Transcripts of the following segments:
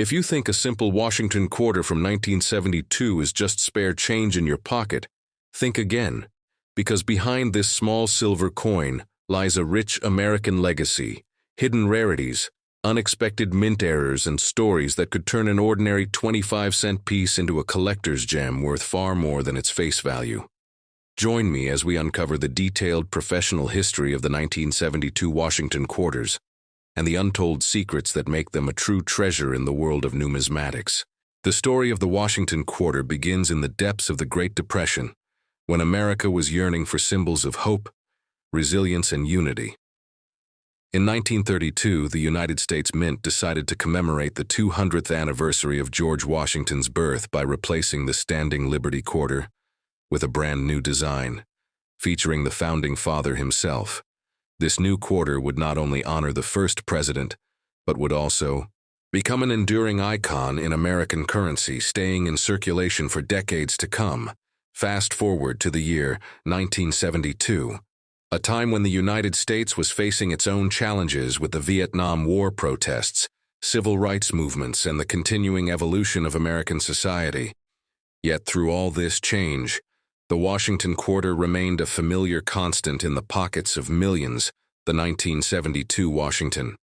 If you think a simple Washington quarter from 1972 is just spare change in your pocket, think again, because behind this small silver coin lies a rich American legacy, hidden rarities, unexpected mint errors, and stories that could turn an ordinary 25-cent piece into a collector's gem worth far more than its face value. Join me as we uncover the detailed professional history of the 1972 Washington quarters and the untold secrets that make them a true treasure in the world of numismatics. The story of the Washington quarter begins in the depths of the Great Depression, when America was yearning for symbols of hope, resilience, and unity. In 1932, the United States Mint decided to commemorate the 200th anniversary of George Washington's birth by replacing the standing Liberty quarter with a brand new design, featuring the founding father himself. This new quarter would not only honor the first president, but would also become an enduring icon in American currency, staying in circulation for decades to come. Fast forward to the year 1972, a time when the United States was facing its own challenges with the Vietnam War protests, civil rights movements, and the continuing evolution of American society. Yet through all this change, the Washington quarter remained a familiar constant in the pockets of millions. The 1972 Washington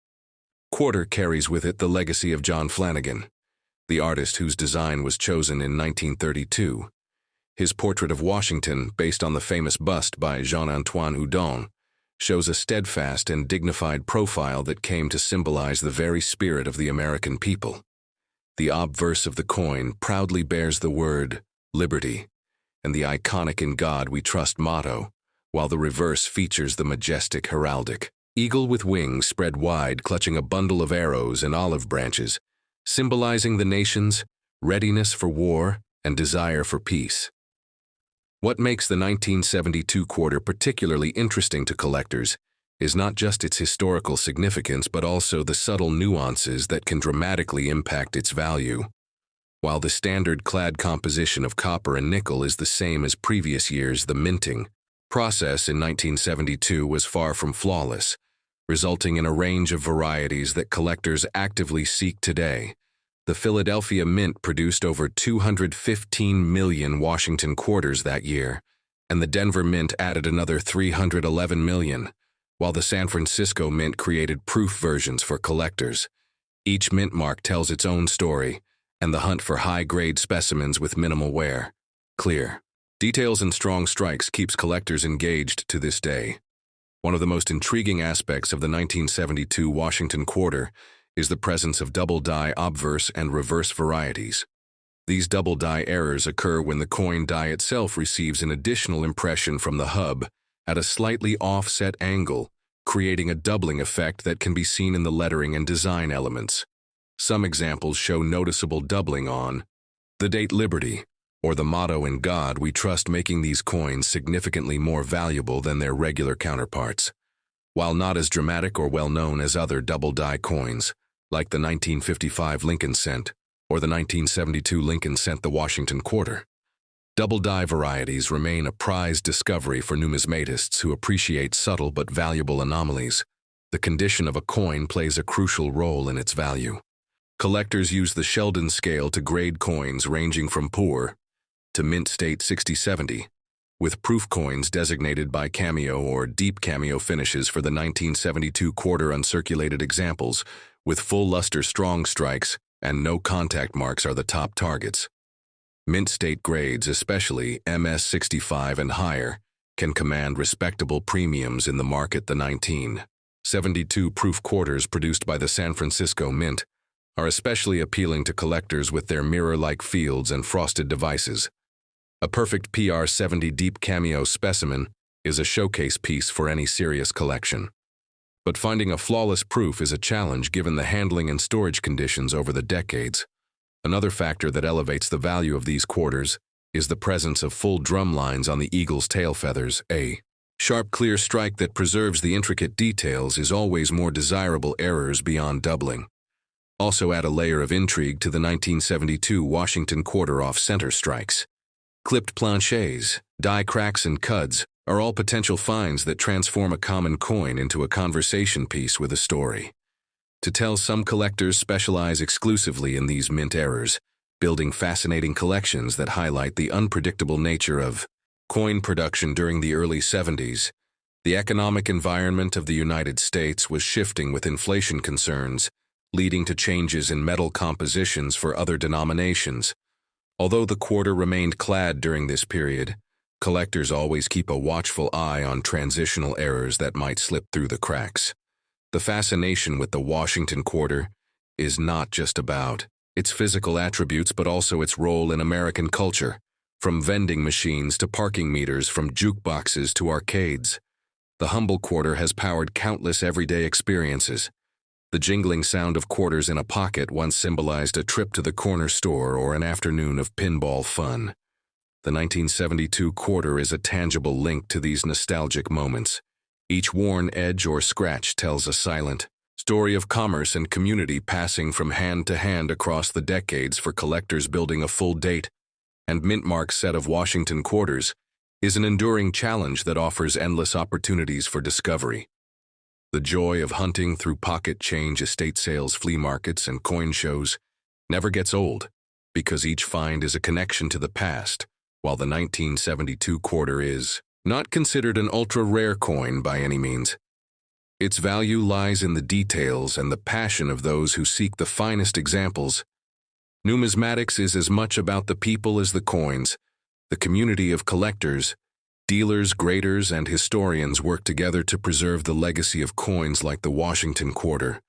quarter carries with it the legacy of John Flanagan, the artist whose design was chosen in 1932. His portrait of Washington, based on the famous bust by Jean-Antoine Houdon, shows a steadfast and dignified profile that came to symbolize the very spirit of the American people. The obverse of the coin proudly bears the word liberty and the iconic "In God We Trust" motto, while the reverse features the majestic heraldic eagle with wings spread wide, clutching a bundle of arrows and olive branches, symbolizing the nation's readiness for war and desire for peace. What makes the 1972 quarter particularly interesting to collectors is not just its historical significance, but also the subtle nuances that can dramatically impact its value. While the standard clad composition of copper and nickel is the same as previous years, the minting process in 1972 was far from flawless, resulting in a range of varieties that collectors actively seek today. The Philadelphia Mint produced over 215 million Washington quarters that year, and the Denver Mint added another 311 million, while the San Francisco Mint created proof versions for collectors. Each mint mark tells its own story, and the hunt for high-grade specimens with minimal wear, clear details, and strong strikes keeps collectors engaged to this day. One of the most intriguing aspects of the 1972 Washington quarter is the presence of double-die obverse and reverse varieties. These double-die errors occur when the coin die itself receives an additional impression from the hub at a slightly offset angle, creating a doubling effect that can be seen in the lettering and design elements. Some examples show noticeable doubling on the date Liberty, or the motto "In God We Trust," making these coins significantly more valuable than their regular counterparts. While not as dramatic or well-known as other double-die coins, like the 1955 Lincoln cent or the 1972 Lincoln cent, the Washington quarter, double-die varieties remain a prized discovery for numismatists who appreciate subtle but valuable anomalies. The condition of a coin plays a crucial role in its value. Collectors use the Sheldon scale to grade coins ranging from poor to mint state 60/70, with proof coins designated by cameo or deep cameo finishes for the 1972 quarter. Uncirculated examples with full luster strong strikes and no contact marks are the top targets. Mint state grades, especially MS 65 and higher, can command respectable premiums in the market. The 1972 proof quarters produced by the San Francisco Mint are especially appealing to collectors with their mirror-like fields and frosted devices. A perfect PR-70 deep cameo specimen is a showcase piece for any serious collection. But finding a flawless proof is a challenge given the handling and storage conditions over the decades. Another factor that elevates the value of these quarters is the presence of full drum lines on the eagle's tail feathers. A sharp, clear strike that preserves the intricate details is always more desirable. Errors beyond doubling also add a layer of intrigue to the 1972 Washington quarter. Off-center strikes, clipped planchets, die cracks, and cuds are all potential finds that transform a common coin into a conversation piece with a story. To tell, some collectors specialize exclusively in these mint errors, building fascinating collections that highlight the unpredictable nature of coin production during the early 70s. The economic environment of the United States was shifting with inflation concerns, leading to changes in metal compositions for other denominations. Although the quarter remained clad during this period, collectors always keep a watchful eye on transitional errors that might slip through the cracks. The fascination with the Washington quarter is not just about its physical attributes but also its role in American culture, from vending machines to parking meters, from jukeboxes to arcades. The humble quarter has powered countless everyday experiences. The jingling sound of quarters in a pocket once symbolized a trip to the corner store or an afternoon of pinball fun. The 1972 quarter is a tangible link to these nostalgic moments. Each worn edge or scratch tells a silent story of commerce and community passing from hand to hand across the decades. For collectors, building a full date and mint-marked set of Washington quarters is an enduring challenge that offers endless opportunities for discovery. The joy of hunting through pocket change, estate sales, flea markets, and coin shows never gets old, because each find is a connection to the past. While the 1972 quarter is not considered an ultra-rare coin by any means, its value lies in the details and the passion of those who seek the finest examples. Numismatics is as much about the people as the coins. The community of collectors, dealers, graders, and historians work together to preserve the legacy of coins like the Washington quarter,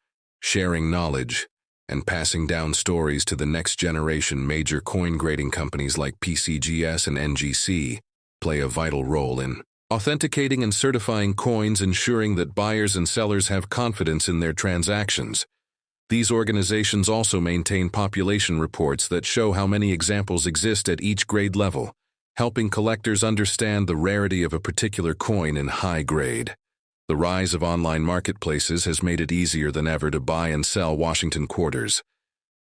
sharing knowledge and passing down stories to the next generation. Major coin grading companies like PCGS and NGC play a vital role in authenticating and certifying coins, ensuring that buyers and sellers have confidence in their transactions. These organizations also maintain population reports that show how many examples exist at each grade level, helping collectors understand the rarity of a particular coin in high grade. The rise of online marketplaces has made it easier than ever to buy and sell Washington quarters,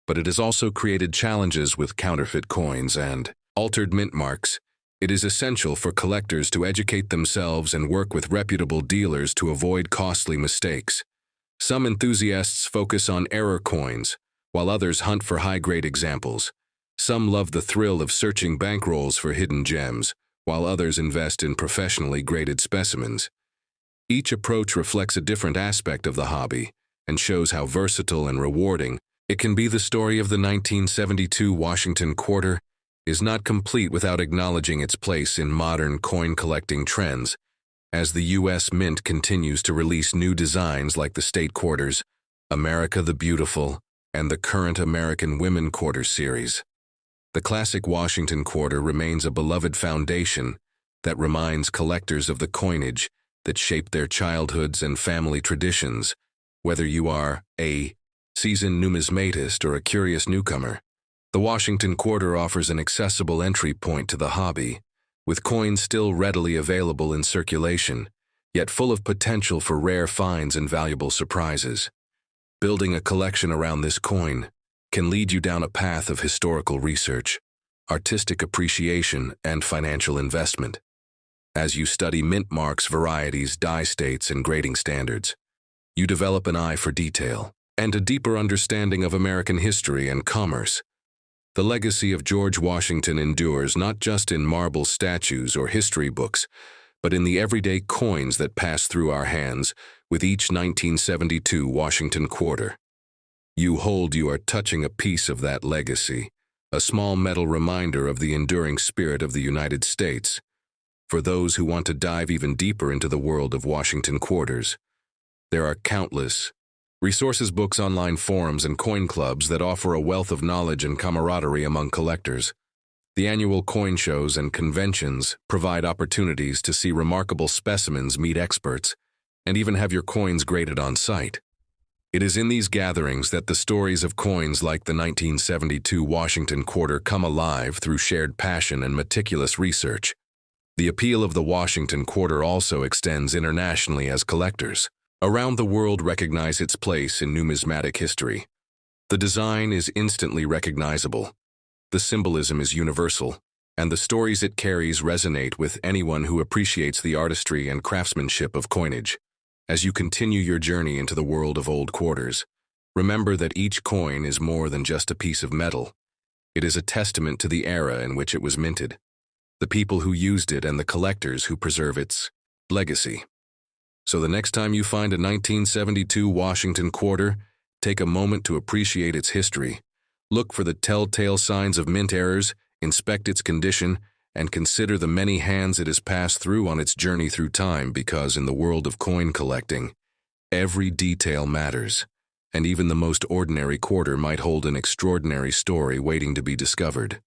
but it has also created challenges with counterfeit coins and altered mint marks. It is essential for collectors to educate themselves and work with reputable dealers to avoid costly mistakes. Some enthusiasts focus on error coins, while others hunt for high-grade examples. Some love the thrill of searching bankrolls for hidden gems, while others invest in professionally graded specimens. Each approach reflects a different aspect of the hobby and shows how versatile and rewarding it can be. The story of the 1972 Washington quarter is not complete without acknowledging its place in modern coin collecting trends, as the U.S. Mint continues to release new designs like the State Quarters, America the Beautiful, and the current American Women Quarter series. The classic Washington quarter remains a beloved foundation that reminds collectors of the coinage that shaped their childhoods and family traditions. Whether you are a seasoned numismatist or a curious newcomer, the Washington quarter offers an accessible entry point to the hobby, with coins still readily available in circulation, yet full of potential for rare finds and valuable surprises. Building a collection around this coin can lead you down a path of historical research, artistic appreciation, and financial investment. As you study mint marks, varieties, die states, and grading standards, you develop an eye for detail and a deeper understanding of American history and commerce. The legacy of George Washington endures not just in marble statues or history books, but in the everyday coins that pass through our hands with each 1972 Washington quarter. You are touching a piece of that legacy, a small metal reminder of the enduring spirit of the United States. For those who want to dive even deeper into the world of Washington quarters, there are countless resources, books, online forums, and coin clubs that offer a wealth of knowledge and camaraderie among collectors. The annual coin shows and conventions provide opportunities to see remarkable specimens, meet experts, and even have your coins graded on site. It is in these gatherings that the stories of coins like the 1972 Washington quarter come alive through shared passion and meticulous research. The appeal of the Washington quarter also extends internationally, as collectors around the world recognize its place in numismatic history. The design is instantly recognizable, the symbolism is universal, and the stories it carries resonate with anyone who appreciates the artistry and craftsmanship of coinage. As you continue your journey into the world of old quarters, Remember that each coin is more than just a piece of metal. It is a testament to the era in which it was minted, the people who used it, and the collectors who preserve its legacy. So the next time you find a 1972 Washington quarter, take a moment to appreciate its history. Look for the telltale signs of mint errors, inspect its condition, and consider the many hands it has passed through on its journey through time, because in the world of coin collecting, every detail matters, and even the most ordinary quarter might hold an extraordinary story waiting to be discovered.